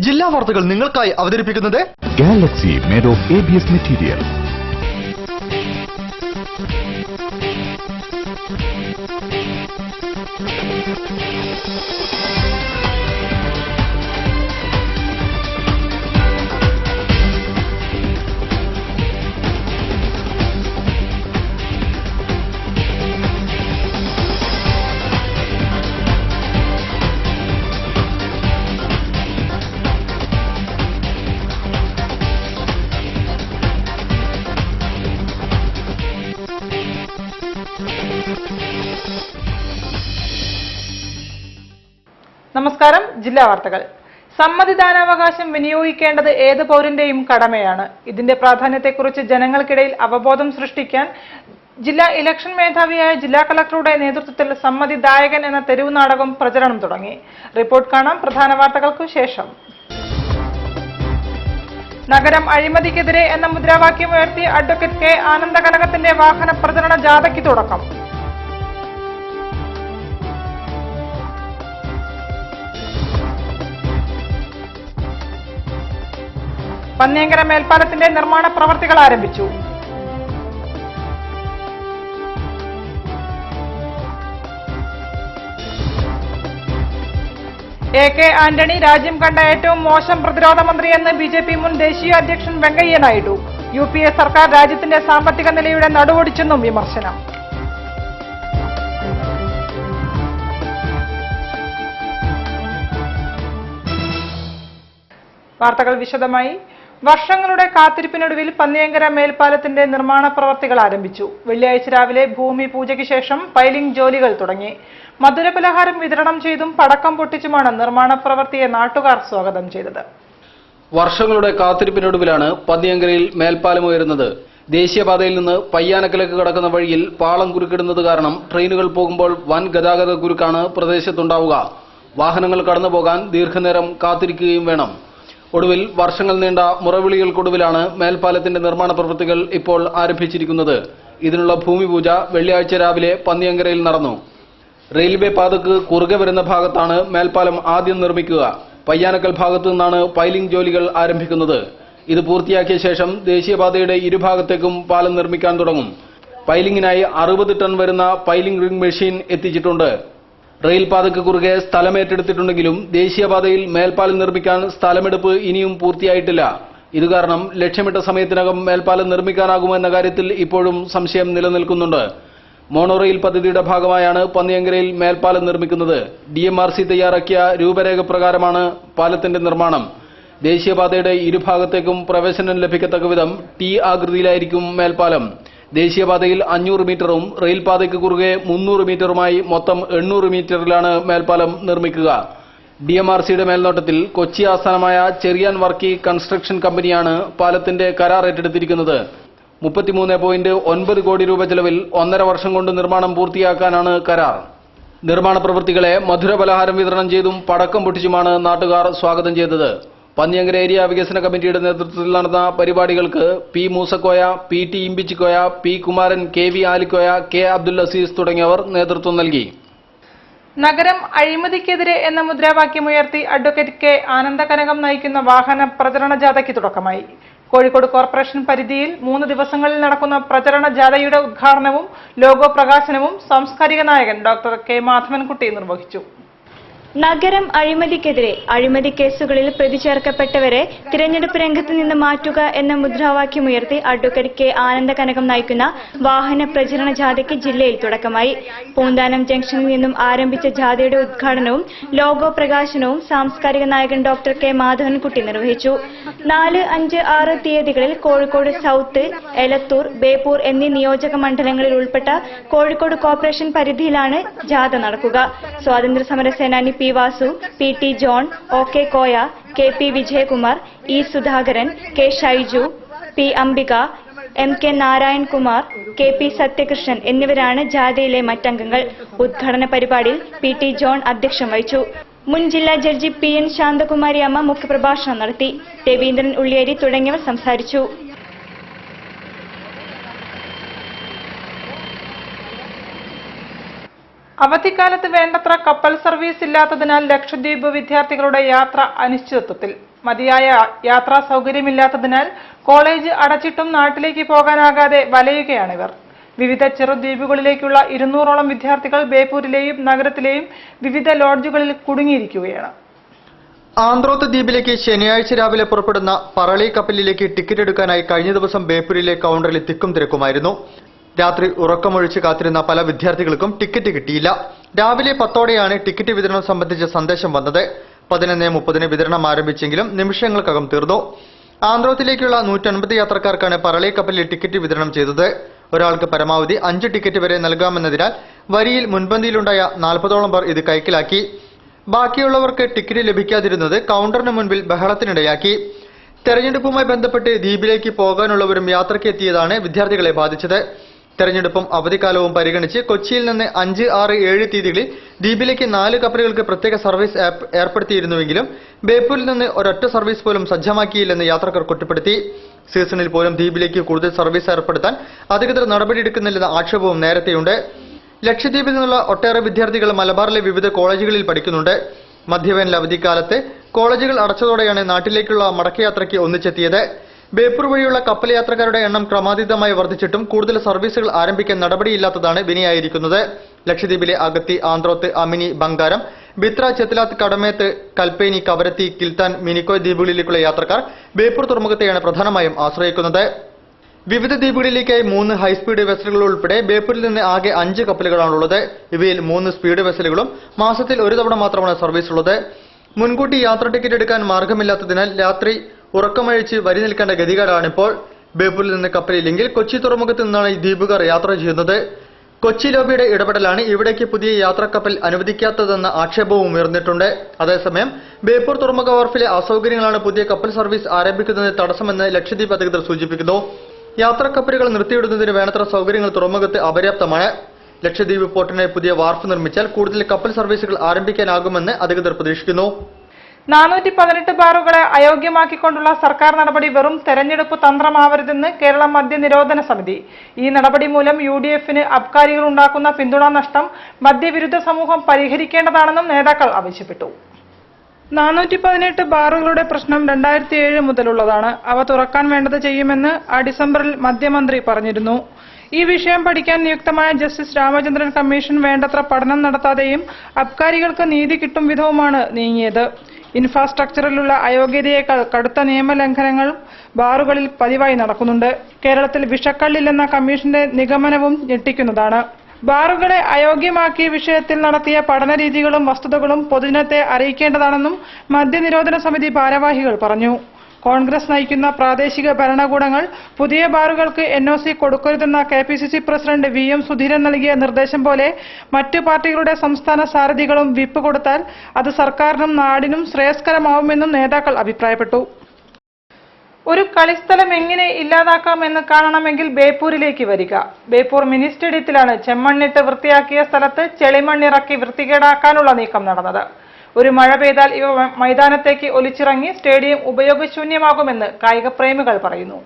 ജില്ലാ വാർത്തകൾ നിങ്ങൾക്കായി അവതരിപ്പിക്കുന്നത് Galaxy made of ABS material. നമസ്കാരം. ജില്ലാ വാർത്തകൾ. സമ്മതിദാനാവകാശം വിനിയോഗിക്കേണ്ടത് ഏത് പൗരന്റെയും കടമയാണ്. ഇതിന്റെ പ്രാധാന്യത്തെക്കുറിച്ച് ജനങ്ങൾക്കിടയിൽ അവബോധം സൃഷ്ടിക്കാൻ ജില്ലാ ഇലക്ഷൻ മേധാവിയായ ജില്ലാ കളക്ടറുടെ നേതൃത്വത്തിൽ സമ്മതിദായകൻ എന്ന തെരുവ് നാടകം പ്രചരണം തുടങ്ങി. റിപ്പോർട്ട് കാണാം പ്രധാന വാർത്തകൾക്കു ശേഷം. നഗരം അഴിമതിക്കെതിരെ എന്ന മുദ്രാവാക്യം ഉയർത്തി അഡ്വക്കേറ്റ് കെ ആനന്ദകനകത്തിന്റെ വാഹന പ്രചരണ ജാഥയ്ക്ക് തുടക്കം. പന്നിയങ്കര മേൽപ്പാലത്തിന്റെ നിർമ്മാണ പ്രവർത്തികൾ ആരംഭിച്ചു. എ.കെ. ആന്റണി രാജ്യം കണ്ട ഏറ്റവും മോശം പ്രതിരോധ മന്ത്രിയെന്ന് ബി.ജെ.പി. മുൻ ദേശീയ അധ്യക്ഷൻ വെങ്കയ്യ നായിഡു. യു.പി.എ. സർക്കാർ രാജ്യത്തിന്റെ സാമ്പത്തിക നിലയുടെ നടുവൊടിച്ചെന്നും വിമർശനം. വാർത്തകൾ വിശദമായി. വർഷങ്ങളുടെ കാത്തിരിപ്പിനൊടുവിൽ പന്നിയങ്കര മേൽപ്പാലത്തിന്റെ നിർമ്മാണ പ്രവർത്തികൾ ആരംഭിച്ചു. വെള്ളിയാഴ്ച രാവിലെ ഭൂമി പൂജയ്ക്ക് ശേഷം പൈലിംഗ് ജോലികൾ തുടങ്ങി. മധുരപലഹാരം വിതരണം ചെയ്തും പടക്കം പൊട്ടിച്ചുമാണ് നിർമ്മാണ പ്രവൃത്തിയെ നാട്ടുകാർ സ്വാഗതം ചെയ്തത്. വർഷങ്ങളുടെ കാത്തിരിപ്പിനൊടുവിലാണ് പന്നിയങ്കരയിൽ മേൽപ്പാലം ഉയരുന്നത്. ദേശീയപാതയിൽ നിന്ന് പയ്യാനക്കലേക്ക് കടക്കുന്ന വഴിയിൽ പാളം കുരുക്കിടുന്നത് കാരണം ട്രെയിനുകൾ പോകുമ്പോൾ വൻ ഗതാഗത കുരുക്കാണ് പ്രദേശത്തുണ്ടാവുക. വാഹനങ്ങൾ കടന്നുപോകാൻ ദീർഘനേരം കാത്തിരിക്കുകയും വേണം. ഒടുവിൽ വർഷങ്ങൾ നീണ്ട മുറവിളികൾക്കൊടുവിലാണ് മേൽപ്പാലത്തിന്റെ നിർമ്മാണ പ്രവൃത്തികൾ ഇപ്പോൾ ആരംഭിച്ചിരിക്കുന്നത്. ഇതിനുള്ള ഭൂമിപൂജ വെള്ളിയാഴ്ച രാവിലെ പന്നിയങ്കരയിൽ നടന്നു. റെയിൽവേ പാതക്ക് കുറുകെ വരുന്ന ഭാഗത്താണ് മേൽപ്പാലം ആദ്യം നിർമ്മിക്കുക. പയ്യാനക്കൽ ഭാഗത്തു നിന്നാണ് പൈലിംഗ് ജോലികൾ ആരംഭിക്കുന്നത്. ഇത് പൂർത്തിയാക്കിയ ശേഷം ദേശീയപാതയുടെ ഇരുഭാഗത്തേക്കും പാലം നിർമ്മിക്കാൻ തുടങ്ങും. പൈലിംഗിനായി 60 ടൺ വരുന്ന പൈലിംഗ് റിംഗ് മെഷീൻ എത്തിച്ചിട്ടുണ്ട്. റെയിൽപാതയ്ക്ക് കുറുകെ സ്ഥലമേറ്റെടുത്തിട്ടുണ്ടെങ്കിലും ദേശീയപാതയിൽ മേൽപ്പാലം നിർമ്മിക്കാൻ സ്ഥലമെടുപ്പ് ഇനിയും പൂർത്തിയായിട്ടില്ല. ഇതുകാരണം ലക്ഷ്യമിട്ട സമയത്തിനകം മേൽപ്പാലം നിർമ്മിക്കാനാകുമോ എന്ന കാര്യത്തിൽ ഇപ്പോഴും സംശയം നിലനിൽക്കുന്നുണ്ട്. മോണോറെയിൽ പദ്ധതിയുടെ ഭാഗമായാണ് പന്നിയങ്കരയിൽ മേൽപ്പാലം നിർമ്മിക്കുന്നത്. DMRC തയ്യാറാക്കിയ രൂപരേഖ പ്രകാരമാണ് പാലത്തിന്റെ നിർമ്മാണം. ദേശീയപാതയുടെ ഇരുഭാഗത്തേക്കും പ്രവേശനം ലഭിക്കത്തക്ക വിധം T ആകൃതിയിലായിരിക്കും മേൽപ്പാലം. ദേശീയപാതയിൽ 500 മീറ്ററും റെയിൽപാതയ്ക്ക് കുറുകെ 300 മീറ്ററുമായി മൊത്തം 800 മീറ്ററിലാണ് മേൽപ്പാലം നിർമ്മിക്കുക. DMRCയുടെ മേൽനോട്ടത്തിൽ കൊച്ചി ആസ്ഥാനമായ ചെറിയാൻ വർക്കി കൺസ്ട്രക്ഷൻ കമ്പനിയാണ് പാലത്തിന്റെ കരാർ ഏറ്റെടുത്തിരിക്കുന്നത്. 33.9 കോടി രൂപ ചെലവിൽ 1.5 വർഷം കൊണ്ട് നിർമ്മാണം പൂർത്തിയാക്കാനാണ് കരാർ. നിർമ്മാണ പ്രവൃത്തികളെ മധുരപലഹാരം വിതരണം ചെയ്തും പടക്കം പൊട്ടിച്ചുമാണ് നാട്ടുകാർ സ്വാഗതം ചെയ്തത്. പന്നിയങ്കര ഏരിയ വികസന കമ്മിറ്റിയുടെ നേതൃത്വത്തിൽ നടന്ന പരിപാടികൾക്ക് P. Moosakoya, P.T. Imbichikoya, P. Kumaran, K.V. Alikoya, K. Abdul Azeez തുടങ്ങിയവർ നേതൃത്വം നൽകി. നഗരം അഴിമതിക്കെതിരെ എന്ന മുദ്രാവാക്യമുയർത്തി അഡ്വക്കേറ്റ് കെ ആനന്ദകനകം നയിക്കുന്ന വാഹന പ്രചരണ ജാഥയ്ക്ക് തുടക്കമായി. കോഴിക്കോട് കോർപ്പറേഷൻ പരിധിയിൽ 3 ദിവസങ്ങളിൽ നടക്കുന്ന പ്രചരണ ജാഥയുടെ ഉദ്ഘാടനവും ലോഗോ പ്രകാശനവും സാംസ്കാരിക നായകൻ ഡോക്ടർ കെ മാധവൻകുട്ടി നിർവഹിച്ചു. നഗരം അഴിമതിക്കെതിരെ അഴിമതി കേസുകളിൽ പ്രതി ചേർക്കപ്പെട്ടവരെ തിരഞ്ഞെടുപ്പ് രംഗത്ത് നിന്ന് മാറ്റുക എന്ന മുദ്രാവാക്യമുയർത്തി അഡ്വക്കേറ്റ് കെ ആനന്ദകനകം നയിക്കുന്ന വാഹന പ്രചരണ ജാഥയ്ക്ക് ജില്ലയിൽ തുടക്കമായി. പൂന്താനം ജംഗ്ഷനിൽ നിന്നും ആരംഭിച്ച ജാഥയുടെ ഉദ്ഘാടനവും ലോഗോ പ്രകാശനവും സാംസ്കാരിക നായകൻ ഡോക്ടർ കെ മാധവൻകുട്ടി നിർവഹിച്ചു. 4, 5, 6 തീയതികളിൽ കോഴിക്കോട് സൌത്ത്, എലത്തൂർ, ബേപ്പൂർ എന്നീ നിയോജക മണ്ഡലങ്ങളിൽ ഉൾപ്പെട്ട കോഴിക്കോട് കോർപ്പറേഷൻ പരിധിയിലാണ് ജാഥ നടക്കുക. സ്വാതന്ത്ര്യ സമര സേനാനി P. Vasu, P.T. John, O.K. Koya, K.P. Vijayakumar, E. Sudhakaran, K. Shaiju, P. Ambika, M.K. നാരായൺകുമാർ, K.P. സത്യകൃഷ്ണൻ എന്നിവരാണ് ജാഥയിലെ മറ്റംഗങ്ങൾ. ഉദ്ഘാടന പരിപാടിയിൽ P.T. ജോൺ അധ്യക്ഷം വഹിച്ചു. മുൻ ജില്ലാ ജഡ്ജി P.N. ശാന്തകുമാരി അമ്മ മുഖ്യപ്രഭാഷണം നടത്തി. രവീന്ദ്രൻ ഉള്ളിയേരി തുടങ്ങിയവർ സംസാരിച്ചു. അവധിക്കാലത്ത് വേണ്ടത്ര കപ്പൽ സർവീസ് ഇല്ലാത്തതിനാൽ ലക്ഷദ്വീപ് വിദ്യാർത്ഥികളുടെ യാത്ര അനിശ്ചിതത്വത്തിൽ. മതിയായ യാത്രാ സൗകര്യമില്ലാത്തതിനാൽ കോളേജ് അടച്ചിട്ടും നാട്ടിലേക്ക് പോകാനാകാതെ വലയുകയാണിവർ. വിവിധ ചെറുദ്വീപുകളിലേക്കുള്ള 200ഓളം വിദ്യാർത്ഥികൾ ബേപ്പൂരിലെയും നഗരത്തിലെയും വിവിധ ലോഡ്ജുകളിൽ കുടുങ്ങിയിരിക്കുകയാണ്. ആന്ത്രോത്ത് ദ്വീപിലേക്ക് ശനിയാഴ്ച രാവിലെ പുറപ്പെടുന്ന പറളി കപ്പലിലേക്ക് ടിക്കറ്റ് എടുക്കാനായി കഴിഞ്ഞ ദിവസം ബേപ്പൂരിലെ കൗണ്ടറിൽ തിക്കും തിരക്കുമായിരുന്നു. രാത്രി ഉറക്കമൊഴിച്ച് കാത്തിരുന്ന പല വിദ്യാർത്ഥികൾക്കും ടിക്കറ്റ് കിട്ടിയില്ല. രാവിലെ 10ഓടെയാണ് ടിക്കറ്റ് വിതരണം സംബന്ധിച്ച സന്ദേശം വന്നത്. 11:30 വിതരണം ആരംഭിച്ചെങ്കിലും നിമിഷങ്ങൾക്കകം തീർന്നു. ആന്ത്രോത്തിലേക്കുള്ള 150 യാത്രക്കാർക്കാണ് പറളി കപ്പലിൽ ടിക്കറ്റ് വിതരണം ചെയ്തത്. ഒരാൾക്ക് പരമാവധി 5 ടിക്കറ്റ് വരെ നൽകാമെന്നതിനാൽ വരിയിൽ മുൻപന്തിയിലുണ്ടായ 40ഓളം പേർ ഇത് കൈക്കലാക്കി. ബാക്കിയുള്ളവർക്ക് ടിക്കറ്റ് ലഭിക്കാതിരുന്നത് കൗണ്ടറിന് മുൻപിൽ ബഹളത്തിനിടയാക്കി. തെരഞ്ഞെടുപ്പുമായി ബന്ധപ്പെട്ട് ദ്വീപിലേക്ക് പോകാനുള്ളവരും യാത്രയ്ക്ക് എത്തിയതാണ് വിദ്യാർത്ഥികളെ ബാധിച്ചത്. തെരഞ്ഞെടുപ്പും അവധിക്കാലവും പരിഗണിച്ച് കൊച്ചിയിൽ നിന്ന് 5, 6, 7 തീയതികളിൽ ദ്വീപിലേക്ക് 4 കപ്പലുകൾക്ക് പ്രത്യേക സർവീസ് ഏർപ്പെടുത്തിയിരുന്നുവെങ്കിലും ബേപ്പൂരിൽ നിന്ന് ഒരൊറ്റ സർവീസ് പോലും സജ്ജമാക്കിയില്ലെന്ന് യാത്രക്കാർ കുറ്റപ്പെടുത്തി. സീസണിൽ പോലും ദ്വീപിലേക്ക് കൂടുതൽ സർവീസ് ഏർപ്പെടുത്താൻ അധികൃതർ നടപടിയെടുക്കുന്നില്ലെന്ന ആക്ഷേപവും നേരത്തെയുണ്ട്. ലക്ഷദ്വീപിൽ നിന്നുള്ള ഒട്ടേറെ വിദ്യാർത്ഥികൾ മലബാറിലെ വിവിധ കോളേജുകളിൽ പഠിക്കുന്നുണ്ട്. മധ്യവേനൽ അവധിക്കാലത്ത് കോളേജുകൾ അടച്ചതോടെയാണ് നാട്ടിലേക്കുള്ള മടക്കയാത്രയ്ക്ക് ഒന്നിച്ചെത്തിയത്. ബേപ്പൂർ വഴിയുള്ള കപ്പൽ യാത്രക്കാരുടെ എണ്ണം ക്രമാതീതമായി വർദ്ധിച്ചിട്ടും കൂടുതൽ സർവീസുകൾ ആരംഭിക്കാൻ നടപടിയില്ലാത്തതാണ് വിനയായിരിക്കുന്നത്. ലക്ഷദ്വീപിലെ അഗത്തി, ആന്ത്രോത്ത്, അമിനി, ബംഗാരം, ബിത്ര, ചെത്തിലാത്ത്, കടമേത്ത്, കൽപ്പേനി, കവരത്തി, കിൽത്താൻ, മിനിക്കോയ് ദ്വീപുകളിലേക്കുള്ള യാത്രക്കാർ ബേപ്പൂർ തുറമുഖത്തെയാണ് പ്രധാനമായും ആശ്രയിക്കുന്നത്. വിവിധ ദ്വീപുകളിലേക്കായി 3 ഹൈസ്പീഡ് വെസലുകൾ ഉൾപ്പെടെ ബേപ്പൂരിൽ നിന്ന് ആകെ 5 കപ്പലുകളാണുള്ളത്. ഇവയിൽ 3 സ്പീഡ് വെസലുകളും മാസത്തിൽ 1 തവണ മാത്രമാണ് സർവീസ് ഉള്ളത്. മുൻകൂട്ടി യാത്ര ടിക്കറ്റ് എടുക്കാൻ മാർഗമില്ലാത്തതിനാൽ രാത്രി ഉറക്കമഴിച്ച് വരി നിൽക്കേണ്ട ഗതികേടാണിപ്പോൾ. ബേപ്പൂരിൽ നിന്ന് കപ്പലില്ലെങ്കിൽ കൊച്ചി തുറമുഖത്ത് നിന്നാണ് ഈ ദ്വീപുകാർ യാത്ര ചെയ്യുന്നത്. കൊച്ചി ലോബിയുടെ ഇടപെടലാണ് ഇവിടേക്ക് പുതിയ യാത്രാക്കപ്പൽ അനുവദിക്കാത്തതെന്ന ആക്ഷേപവും ഉയർന്നിട്ടുണ്ട്. അതേസമയം ബേപ്പൂർ തുറമുഖ വharഫിലെ അസൗകര്യങ്ങളാണ് പുതിയ കപ്പൽ സർവീസ് ആരംഭിക്കുന്നതിന് തടസ്സമെന്ന് ലക്ഷദ്വീപ് അധികൃതർ സൂചിപ്പിക്കുന്നു. യാത്രാക്കപ്പലുകൾ നിർത്തിയിടുന്നതിന് വേണ്ടത്ര സൗകര്യങ്ങൾ തുറമുഖത്ത് അപര്യാപ്തമാണ്. ലക്ഷദ്വീപ് പോർട്ടിനെ പുതിയ വാർഫ് നിർമ്മിച്ചാൽ കൂടുതൽ കപ്പൽ സർവീസുകൾ ആരംഭിക്കാനാകുമെന്ന് അധികൃതർ പ്രതീക്ഷിക്കുന്നു. 418 ബാറുകളെ അയോഗ്യമാക്കിക്കൊണ്ടുള്ള സർക്കാർ നടപടി വെറും തെരഞ്ഞെടുപ്പ് തന്ത്രമാവരുതെന്ന് കേരള മദ്യനിരോധന സമിതി. ഈ നടപടി മൂലം UDF-ന് അബ്കാരികൾ ഉണ്ടാക്കുന്ന പിന്തുണാ നഷ്ടം മദ്യവിരുദ്ധ സമൂഹം പരിഹരിക്കേണ്ടതാണെന്നും നേതാക്കൾ ആവശ്യപ്പെട്ടു. 418 ബാറുകളുടെ പ്രശ്നം 2007 മുതലുള്ളതാണ്. അവ തുറക്കാൻ വേണ്ടത് ചെയ്യുമെന്ന് ഡിസംബറിൽ മദ്യമന്ത്രി പറഞ്ഞിരുന്നു. ഈ വിഷയം പഠിക്കാൻ നിയുക്തമായ ജസ്റ്റിസ് രാമചന്ദ്രൻ കമ്മീഷൻ വേണ്ടത്ര പഠനം നടത്താതെയും അബ്കാരികൾക്ക് നീതി കിട്ടും വിധവുമാണ് നീങ്ങിയത്. ഇൻഫ്രാസ്ട്രക്ചറിലുള്ള അയോഗ്യതയേക്കാൾ കടുത്ത നിയമലംഘനങ്ങൾ ബാറുകളിൽ പതിവായി നടക്കുന്നുണ്ട്. കേരളത്തിൽ വിഷക്കള്ളില്ലെന്ന കമ്മീഷന്റെ നിഗമനവും ഞെട്ടിക്കുന്നതാണ്. ബാറുകളെ അയോഗ്യമാക്കിയ വിഷയത്തിൽ നടത്തിയ പഠനരീതികളും വസ്തുതകളും പൊതുജനത്തെ അറിയിക്കേണ്ടതാണെന്നും മദ്യനിരോധന സമിതി ഭാരവാഹികൾ പറഞ്ഞു. കോൺഗ്രസ് നയിക്കുന്ന പ്രാദേശിക ഭരണകൂടങ്ങൾ പുതിയ ബാറുകൾക്ക് NOC കൊടുക്കരുതെന്ന KPCC president VM Sudheeran നൽകിയ നിർദ്ദേശം പോലെ മറ്റു പാർട്ടികളുടെ സംസ്ഥാന സാരഥികളും വിപ്പ് കൊടുത്താൽ അത് സർക്കാരിനും നാടിനും ശ്രേയസ്കരമാവുമെന്നും നേതാക്കൾ അഭിപ്രായപ്പെട്ടു. ഒരു കളിസ്ഥലം എങ്ങനെ ഇല്ലാതാക്കാമെന്ന് കാണണമെങ്കിൽ ബേപ്പൂരിലേക്ക് വരിക. ബേപ്പൂർ മിനി സ്റ്റേഡിയത്തിലാണ് ചെമ്മണ്ണിട്ട് വൃത്തിയാക്കിയ സ്ഥലത്ത് ചെളിമണ്ണിറക്കി വൃത്തികേടാക്കാനുള്ള നീക്കം നടന്നത്. ഒരു മഴ പെയ്താൽ ഇവ മൈതാനത്തേക്ക് ഒലിച്ചിറങ്ങി സ്റ്റേഡിയം ഉപയോഗശൂന്യമാകുമെന്ന് കായിക പ്രേമികൾ പറയുന്നു.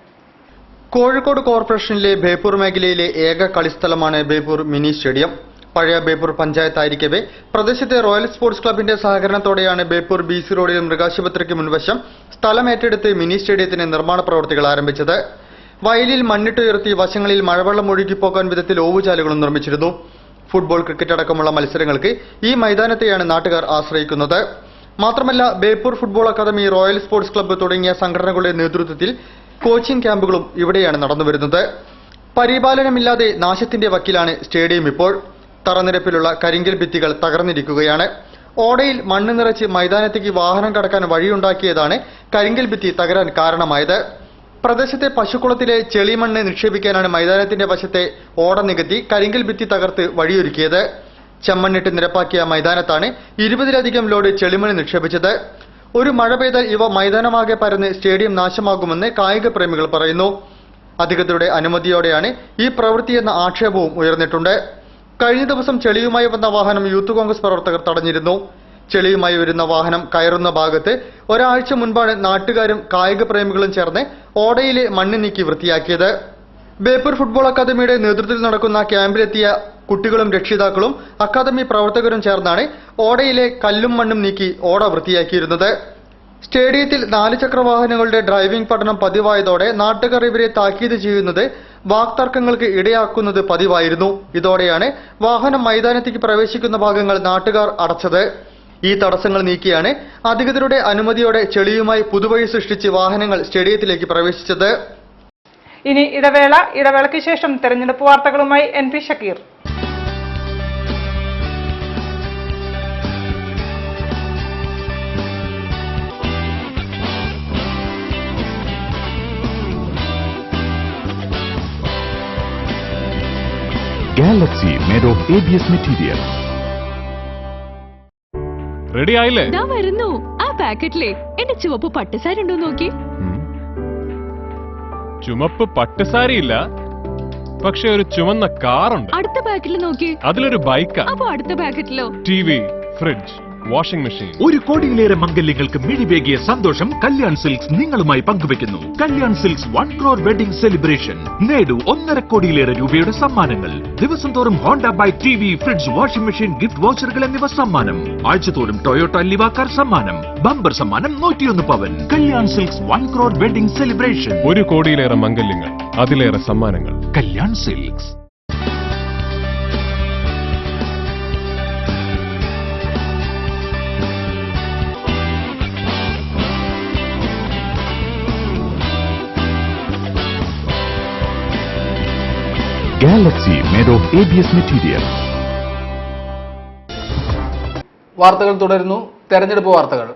കോഴിക്കോട് കോർപ്പറേഷനിലെ ബേപ്പൂർ മേഖലയിലെ ഏക കളിസ്ഥലമാണ് ബേപ്പൂർ മിനി സ്റ്റേഡിയം. പഴയ ബേപ്പൂർ പഞ്ചായത്തായിരിക്കവേ പ്രദേശത്തെ റോയൽ സ്പോർട്സ് ക്ലബിന്റെ സഹകരണത്തോടെയാണ് ബേപ്പൂർ BC റോഡിൽ മൃഗാശുപത്രിക്ക് മുൻവശം സ്ഥലം ഏറ്റെടുത്ത് മിനി സ്റ്റേഡിയത്തിന് നിർമ്മാണ പ്രവൃത്തികൾ ആരംഭിച്ചത്. വയലിൽ മണ്ണിട്ടുയർത്തി വശങ്ങളിൽ മഴവെള്ളം ഒഴുകിപ്പോകാൻ വിധത്തിൽ ഓവുചാലുകളും നിർമ്മിച്ചിരുന്നു. ഫുട്ബോൾ, ക്രിക്കറ്റ് അടക്കമുള്ള മത്സരങ്ങൾക്ക് ഈ മൈതാനത്തെയാണ് നാട്ടുകാർ ആശ്രയിക്കുന്നത്. മാത്രമല്ല Beypore football academy, royal sports club തുടങ്ങിയ സംഘടനകളുടെ നേതൃത്വത്തിൽ കോച്ചിംഗ് ക്യാമ്പുകളും ഇവിടെയാണ് നടന്നുവരുന്നത്. പരിപാലനമില്ലാതെ നാശത്തിന്റെ വക്കിലാണ് സ്റ്റേഡിയം ഇപ്പോൾ. തറനിരപ്പിലുള്ള കരിങ്കൽ ഭിത്തികൾ തകർന്നിരിക്കുകയാണ്. ഓടയിൽ മണ്ണ് നിറച്ച് മൈതാനത്തേക്ക് വാഹനം കടക്കാൻ വഴിയുണ്ടാക്കിയതാണ് കരിങ്കൽ ഭിത്തി തകരാൻ കാരണമായത്. പ്രദേശത്തെ പശുക്കുളത്തിലെ ചെളിമണ്ണ് നിക്ഷേപിക്കാനാണ് മൈതാനത്തിന്റെ വശത്തെ ഓട നികത്തി കരിങ്കൽ ഭിത്തി തകർത്ത് വഴിയൊരുക്കിയത്. ചെമ്മണ്ണിട്ട് നിരപ്പാക്കിയ മൈതാനത്താണ് 20ലധികം ലോഡ് ചെളിമണ്ണ് നിക്ഷേപിച്ചത്. ഒരു മഴ പെയ്താൽ ഇവ മൈതാനമാകെ പരന്ന് സ്റ്റേഡിയം നാശമാകുമെന്ന് കായിക പ്രേമികൾ പറയുന്നു. അധികൃതരുടെ അനുമതിയോടെയാണ് ഈ പ്രവൃത്തിയെന്ന ആക്ഷേപവും ഉയർന്നിട്ടുണ്ട്. കഴിഞ്ഞ ദിവസം ചെളിയുമായി വന്ന വാഹനം യൂത്ത് കോൺഗ്രസ് പ്രവർത്തകർ തടഞ്ഞിരുന്നു. ചെളിയുമായി വരുന്ന വാഹനം കയറുന്ന ഭാഗത്ത് ഒരാഴ്ച മുൻപാണ് നാട്ടുകാരും കായിക പ്രേമികളും ചേർന്ന് ഓടയിലെ മണ്ണ് നീക്കി വൃത്തിയാക്കിയത്. ബേപ്പൂർ ഫുട്ബോൾ അക്കാദമിയുടെ നേതൃത്വത്തിൽ നടക്കുന്ന ക്യാമ്പിലെത്തിയ കുട്ടികളും രക്ഷിതാക്കളും അക്കാദമി പ്രവർത്തകരും ചേർന്നാണ് ഓടയിലെ കല്ലും മണ്ണും നീക്കി ഓട വൃത്തിയാക്കിയിരുന്നത്. സ്റ്റേഡിയത്തിൽ 4 ചക്രവാഹനങ്ങളുടെ ഡ്രൈവിംഗ് പഠനം പതിവായതോടെ നാട്ടുകാർ ഇവരെ താക്കീത് ചെയ്യുന്നത് വാക്തർക്കങ്ങൾക്ക് ഇടയാക്കുന്നത് പതിവായിരുന്നു. ഇതോടെയാണ് വാഹനം മൈതാനത്തേക്ക് പ്രവേശിക്കുന്ന ഭാഗങ്ങൾ നാട്ടുകാർ അടച്ചത്. ഈ തടസ്സങ്ങൾ നീക്കിയാണ് അധികൃതരുടെ അനുമതിയോടെ ചെളിയുമായി പുതുവഴി സൃഷ്ടിച്ച് വാഹനങ്ങൾ സ്റ്റേഡിയത്തിലേക്ക് പ്രവേശിച്ചത്. ഇനി ഇടവേളയ്ക്ക് ശേഷം തെരഞ്ഞെടുപ്പ് വാർത്തകളുമായി NP Shakir. Galaxy made of ABS material. Ready ആയില്ലേ? ഞാൻ വരുന്നു. ആ പാക്കറ്റിലെ എന്റെ ചുവപ്പ് പട്ടുസാരി ഉണ്ടോ നോക്കി. ചുമപ്പ് പട്ടുസാരിയില്ല, പക്ഷെ ഒരു ചുവന്ന കാറുണ്ട്. അടുത്ത പാക്കറ്റിൽ നോക്കി. അതിലൊരു ബൈക്കാ. അപ്പൊ അടുത്ത പാക്കറ്റിലോ? TV, fridge, washing machine. 1 കോടിയിലേറെ മംഗല്യങ്ങൾക്ക് മിഴിവേകിയ സന്തോഷം കല്യാൺ സിൽക്സ് നിങ്ങളുമായി പങ്കുവെക്കുന്നു. Kalyan Silks 1 crore wedding celebration. നേടൂ 1.5 കോടിയിലേറെ രൂപയുടെ സമ്മാനങ്ങൾ. ദിവസം തോറും Honda bike, TV, fridge, washing machine, gift വൗച്ചറുകൾ എന്നിവ സമ്മാനം. ആഴ്ചതോറും ടൊയോട്ട ലിവ കാർ സമ്മാനം. ബമ്പർ സമ്മാനം 101 പവൻ. Kalyan Silks 1 crore wedding celebration. 1 കോടിയിലേറെ മംഗല്യങ്ങൾ, അതിലേറെ സമ്മാനങ്ങൾ. Kalyan Silks. Galaxy made of ABS material. വാർത്തകൾ തുടരുന്നു. തെരഞ്ഞെടുപ്പ് വാർത്തകൾ.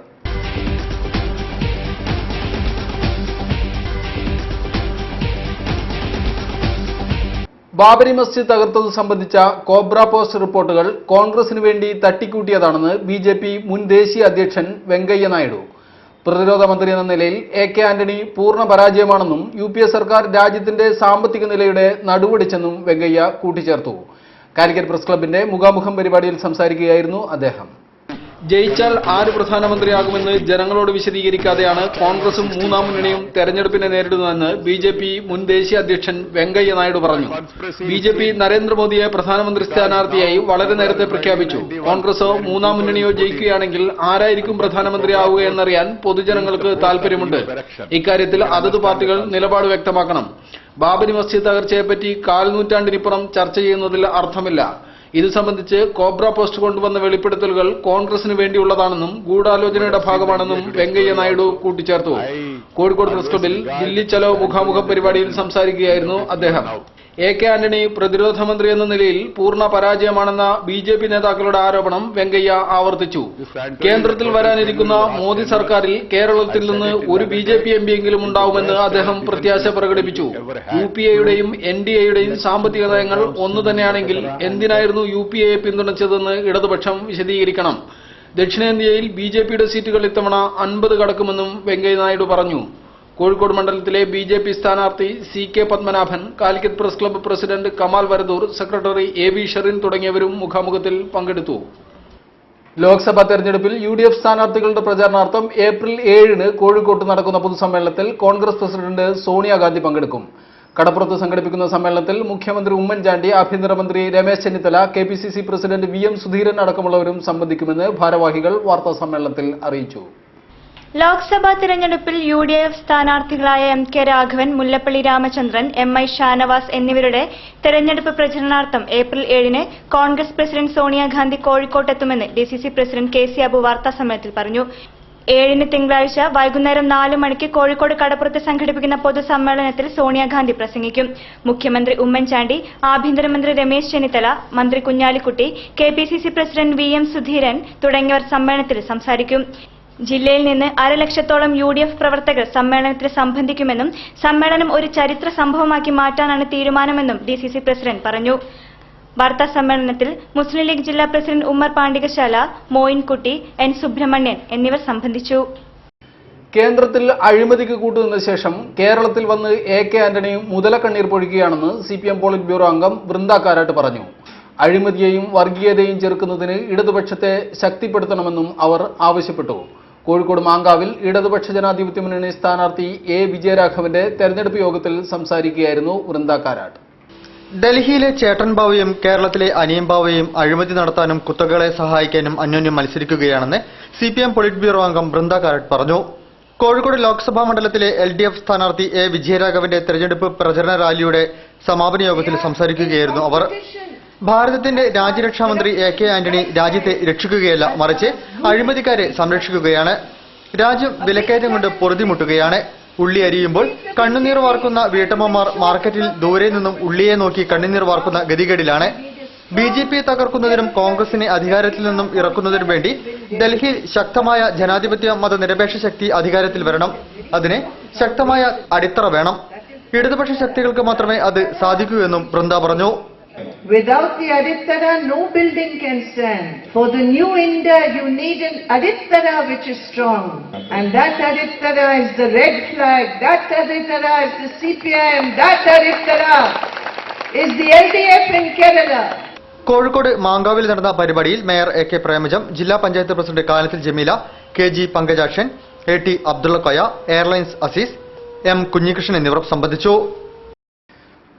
ബാബരി മസ്ജിദ് തകർത്തത് സംബന്ധിച്ച കോബ്ര പോസ്റ്റ് റിപ്പോർട്ടുകൾ കോൺഗ്രസിന് വേണ്ടി തട്ടിക്കൂട്ടിയതാണെന്ന് BJP മുൻ ദേശീയ അധ്യക്ഷൻ വെങ്കയ്യ നായിഡു. പ്രതിരോധ മന്ത്രി എന്ന നിലയിൽ AK ആന്റണി പൂർണ്ണ പരാജയമാണെന്നും UPA സർക്കാർ രാജ്യത്തിന്റെ സാമ്പത്തിക നിലയുടെ നടുവൊടിച്ചെന്നും വെങ്കയ്യ കൂട്ടിച്ചേർത്തു. കാലിക്കറ്റ് പ്രസ് ക്ലബിന്റെ മുഖാമുഖം പരിപാടിയിൽ സംസാരിക്കുകയായിരുന്നു അദ്ദേഹം. ജയിച്ചാൽ ആര് പ്രധാനമന്ത്രിയാകുമെന്ന് ജനങ്ങളോട് വിശദീകരിക്കാതെയാണ് കോൺഗ്രസും മൂന്നാം മുന്നണിയും തെരഞ്ഞെടുപ്പിനെ നേരിടുന്നതെന്ന് BJP മുൻ ദേശീയ അധ്യക്ഷൻ വെങ്കയ്യ നായിഡു പറഞ്ഞു. BJP നരേന്ദ്രമോദിയെ പ്രധാനമന്ത്രി സ്ഥാനാർത്ഥിയായി വളരെ നേരത്തെ പ്രഖ്യാപിച്ചു. കോൺഗ്രസോ മൂന്നാം മുന്നണിയോ ജയിക്കുകയാണെങ്കിൽ ആരായിരിക്കും പ്രധാനമന്ത്രിയാവുക എന്നറിയാൻ പൊതുജനങ്ങൾക്ക് താൽപര്യമുണ്ട്. ഇക്കാര്യത്തിൽ അതത് പാർട്ടികൾ നിലപാട് വ്യക്തമാക്കണം. ബാബരി മസ്ജിദ് തകർച്ചയെപ്പറ്റി 1/4 നൂറ്റാണ്ടിനിപ്പുറം ചർച്ച ചെയ്യുന്നതിൽ അർത്ഥമില്ല. ഇത് സംബന്ധിച്ച് കോബ്ര പോസ്റ്റ് കൊണ്ടുവന്ന വെളിപ്പെടുത്തലുകൾ കോൺഗ്രസിന് വേണ്ടിയുള്ളതാണെന്നും ഗൂഢാലോചനയുടെ ഭാഗമാണെന്നും വെങ്കയ്യ നായിഡു കൂട്ടിച്ചേർത്തു. കോഴിക്കോട് പ്രസ് ക്ലബിൽ ദില്ലി ചലോ മുഖാമുഖം പരിപാടിയിൽ സംസാരിക്കുകയായിരുന്നു അദ്ദേഹം. AK ആന്റണി പ്രതിരോധ മന്ത്രി എന്ന നിലയിൽ പൂർണ്ണ പരാജയമാണെന്ന BJP നേതാക്കളുടെ ആരോപണം വെങ്കയ്യ ആവർത്തിച്ചു. കേന്ദ്രത്തിൽ വരാനിരിക്കുന്ന മോദി സർക്കാരിൽ കേരളത്തിൽ നിന്ന് ഒരു BJP MP എങ്കിലും ഉണ്ടാവുമെന്ന് അദ്ദേഹം പ്രത്യാശ പ്രകടിപ്പിച്ചു. UPA-യുടെയും NDA-യുടെയും സാമ്പത്തിക നയങ്ങൾ ഒന്നു തന്നെയാണെങ്കിൽ എന്തിനായിരുന്നു UPA-യെ പിന്തുണച്ചതെന്ന് ഇടതുപക്ഷം വിശദീകരിക്കണം. ദക്ഷിണേന്ത്യയിൽ BJP-യുടെ സീറ്റുകൾ ഇത്തവണ 50 കടക്കുമെന്നും വെങ്കയ്യ നായിഡു പറഞ്ഞു. കോഴിക്കോട് മണ്ഡലത്തിലെ BJP സ്ഥാനാർത്ഥി CK Padmanabhan, Calicut press club president Kamal Varadoor, secretary AV Sherin തുടങ്ങിയവരും മുഖാമുഖത്തിൽ പങ്കെടുത്തു. ലോക്സഭാ തെരഞ്ഞെടുപ്പിൽ UDF സ്ഥാനാർത്ഥികളുടെ പ്രചാരണാർത്ഥം ഏപ്രിൽ 7-ന് കോഴിക്കോട്ട് നടക്കുന്ന പൊതുസമ്മേളനത്തിൽ കോൺഗ്രസ് പ്രസിഡന്റ് സോണിയാഗാന്ധി പങ്കെടുക്കും. കടപ്പുറത്ത് സംഘടിപ്പിക്കുന്ന സമ്മേളനത്തിൽ മുഖ്യമന്ത്രി ഉമ്മൻചാണ്ടി, ആഭ്യന്തരമന്ത്രി Ramesh Chennithala, KPCC president VM Sudheeran അടക്കമുള്ളവരും സംബന്ധിക്കുമെന്ന് ഭാരവാഹികൾ വാർത്താസമ്മേളനത്തിൽ അറിയിച്ചു. ലോക്സഭാ തിരഞ്ഞെടുപ്പിൽ UDF സ്ഥാനാർത്ഥികളായ MK Raghavan, Mullappally Ramachandran, MI Shanavas എന്നിവരുടെ തെരഞ്ഞെടുപ്പ് പ്രചരണാർത്ഥം ഏപ്രിൽ 7-ന് കോൺഗ്രസ് പ്രസിഡന്റ് സോണിയാഗാന്ധി കോഴിക്കോട്ടെത്തുമെന്ന് DCC പ്രസിഡന്റ് KC അബു വാർത്താസമ്മേളനത്തിൽ പറഞ്ഞു. 7-ന് തിങ്കളാഴ്ച വൈകുന്നേരം 4 മണിക്ക് കോഴിക്കോട് കടപ്പുറത്ത് സംഘടിപ്പിക്കുന്ന പൊതുസമ്മേളനത്തിൽ സോണിയാഗാന്ധി പ്രസംഗിക്കും. മുഖ്യമന്ത്രി ഉമ്മൻചാണ്ടി, ആഭ്യന്തരമന്ത്രി രമേശ് ചെന്നിത്തല, മന്ത്രി Kunhalikutty, KPCC president VM Sudheeran തുടങ്ങിയവർ സമ്മേളനത്തിൽ സംസാരിക്കും. ജില്ലയിൽ നിന്ന് 1.5 ലക്ഷത്തോളം UDF പ്രവർത്തകർ സമ്മേളനത്തിൽ സംബന്ധിക്കുമെന്നും സമ്മേളനം ഒരു ചരിത്ര സംഭവമാക്കി മാറ്റാനാണ് തീരുമാനമെന്നും DCC പ്രസിഡന്റ് പറഞ്ഞു. വാർത്താ സമ്മേളനത്തിൽ മുസ്ലിം ലീഗ് ജില്ലാ പ്രസിഡന്റ് ഉമ്മർ പാണ്ടികശാല, മോയിൻകുട്ടി, N സുബ്രഹ്മണ്യൻ എന്നിവർ സംബന്ധിച്ചു. കേന്ദ്രത്തിൽ അഴിമതിക്ക് കൂട്ടുനിന്ന ശേഷം കേരളത്തിൽ വന്ന് AK ആന്റണി മുതലക്കണ്ണീർ പൊഴിക്കുകയാണെന്ന് CPM പോളിറ്റ് ബ്യൂറോ അംഗം വൃന്ദ കാരാട്ട് പറഞ്ഞു. അഴിമതിയെയും വർഗീയതയും ചെറുക്കുന്നതിന് ഇടതുപക്ഷത്തെ ശക്തിപ്പെടുത്തണമെന്നും അവർ ആവശ്യപ്പെട്ടു. കോഴിക്കോട് മാങ്കാവിൽ ഇടതുപക്ഷ ജനാധിപത്യ മുന്നണി സ്ഥാനാർത്ഥി A വിജയരാഘവന്റെ തെരഞ്ഞെടുപ്പ് യോഗത്തിൽ സംസാരിക്കുകയായിരുന്നു വൃന്ദ കാരാട്ട്. ഡൽഹിയിലെ ചേട്ടൻബാവയും കേരളത്തിലെ അനിയൻബാവയും അഴിമതി നടത്താനും കുത്തകളെ സഹായിക്കാനും അന്യോന്യം മത്സരിക്കുകയാണെന്ന് സിപിഎം പൊളിറ്റ് ബ്യൂറോ അംഗം ബൃന്ദ കാരറ്റ് പറഞ്ഞു. കോഴിക്കോട് ലോക്സഭാ മണ്ഡലത്തിലെ LDF സ്ഥാനാർത്ഥി A. വിജയരാഘവന്റെ തെരഞ്ഞെടുപ്പ് പ്രചരണ റാലിയുടെ സമാപന യോഗത്തിൽ സംസാരിക്കുകയായിരുന്നു അവർ. ഭാരതത്തിന്റെ രാജ്യരക്ഷാമന്ത്രി AK ആന്റണി രാജ്യത്തെ രക്ഷിക്കുകയല്ല, മറിച്ച് അഴിമതിക്കാരെ സംരക്ഷിക്കുകയാണ്. രാജ്യം വിലക്കയറ്റം കൊണ്ട് പൊറുതിമുട്ടുകയാണ്. ഉള്ളി അരിയുമ്പോൾ കണ്ണുനീർ വാർക്കുന്ന വീട്ടമ്മമാർ മാർക്കറ്റിൽ ദൂരെ നിന്നും ഉള്ളിയെ നോക്കി കണ്ണുനീർ വാർക്കുന്ന ഗതികേടിലാണ്. BJPയെ തകർക്കുന്നതിനും കോൺഗ്രസിനെ അധികാരത്തിൽ നിന്നും ഇറക്കുന്നതിനും വേണ്ടി ഡൽഹിയിൽ ശക്തമായ ജനാധിപത്യ മതനിരപേക്ഷ ശക്തി അധികാരത്തിൽ വരണം. അതിന് ശക്തമായ അടിത്തറ വേണം. ഇടതുപക്ഷ ശക്തികൾക്ക് മാത്രമേ അത് സാധിക്കൂ എന്നും ബൃന്ദ പറഞ്ഞു. Without the Adittara, no building can stand. For the new India, you need an Adittara which is strong. And that Adittara is the red flag. That Adittara is the CPIM. That Adittara is the LDF in Kerala. Kozhikode മാങ്കാവിൽ നടന്ന പരിപാടിയിൽ mayor AK Premajam, ജില്ലാ panchayat president Kanathil Jameela, KG Pankajakshan, AT Abdullakoya, airlines Azeez, M Kunhikrishnan എന്നിവർ സംബന്ധിച്ചു.